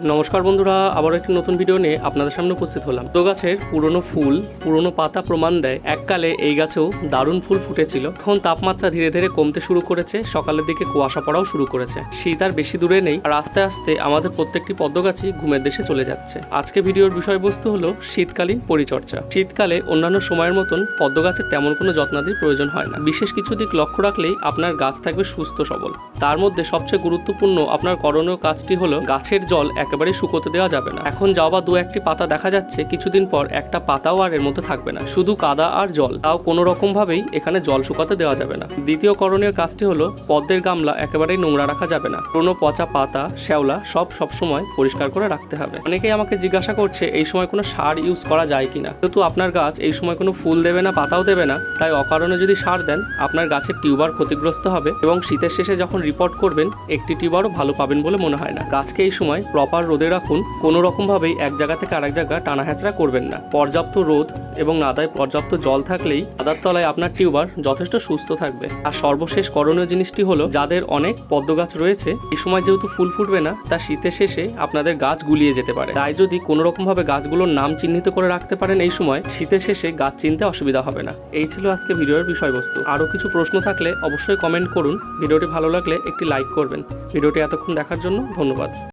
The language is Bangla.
নমস্কার বন্ধুরা, আবার একটি নতুন ভিডিও নিয়ে আপনাদের সামনে উপস্থিত হলাম। তো গাছের পুরনো ফুল, পুরনো পাতা প্রমাণ দেয় এককালে এই গাছেও দারুণ ফুল ফুটেছিল। এখন তাপমাত্রা ধীরে ধীরে কমতে শুরু করেছে, সকালের দিকে কুয়াশা পড়াও শুরু করেছে। শীত আর বেশি দূরে নেই, আর আস্তে আস্তে আমাদের প্রত্যেকটি পদ্ম গাছই ঘুমের দেশে চলে যাচ্ছে। আজকে ভিডিওর বিষয়বস্তু হলো শীতকালীন পরিচর্যা। শীতকালে অন্যান্য সময়ের মতন পদ্ম গাছের তেমন কোনো যত্নাদির প্রয়োজন হয় না। বিশেষ কিছু দিক লক্ষ্য রাখলেই আপনার গাছ থাকবে সুস্থ সবল। তার মধ্যে সবচেয়ে গুরুত্বপূর্ণ আপনার করণীয় কাজটি হলো গাছের জল একেবারে শুকোতে দেওয়া যাবে না। এখন যাও বা দু একটি পাতা দেখা যাচ্ছে, কিছুদিন পর একটা পাতাও আর এর মধ্যে থাকবে না, শুধু কাদা আর জল। তাও কোনো রকম ভাবেই এখানে জল শুকাতে দেওয়া যাবে না। দ্বিতীয় করণীয় কাজটি হলো পদ্মের গামলা একেবারেই নোংরা রাখা যাবে না। পুরনো পচা পাতা, শ্যাওলা সবসময় পরিষ্কার করে রাখতে হবে। অনেকেই আমাকে জিজ্ঞাসা করছে এই সময় কোনো সার ইউজ করা যায় কিনা। যেহেতু আপনার গাছ এই সময় কোনো ফুল দেবে না, পাতাও দেবে না, তাই অকারণে যদি সার দেন আপনার গাছের টিউবার ক্ষতিগ্রস্ত হবে এবং শীতের শেষে যখন রিপোর্ট করবেন একটি টিউবারও ভালো পাবেন বলে মনে হয় না। গাছকে এই সময় প্রপার রোদে রাখুন। কোনো রকম ভাবেই এক জায়গা থেকে আরেক জায়গা টানা হ্যাচড়া করবেন না। পর্যাপ্ত রোদ এবং নাদায় পর্যাপ্ত জল থাকলেই কাদার তলায় আপনার টিউবার যথেষ্ট সুস্থ থাকবে। আর সর্বশেষ করণীয় জিনিসটি হলো, যাদের অনেক পদ্ম গাছ রয়েছে এই সময় যেহেতু ফুল ফুটবে না, তা শীতের শেষে আপনাদের গাছ গুলিয়ে যেতে পারে। তাই যদি কোনো রকম ভাবে গাছগুলোর নাম চিহ্নিত করে রাখতে পারেন এই সময়, শীতের শেষে গাছ চিনতে অসুবিধা হবে না। এই ছিল আজকে ভিডিওর বিষয়বস্তু। আরও কিছু প্রশ্ন থাকলে অবশ্যই কমেন্ট করুন। ভিডিওটি ভালো লাগলে একটি লাইক করবেন। ভিডিওটি এতক্ষণ দেখার জন্য ধন্যবাদ।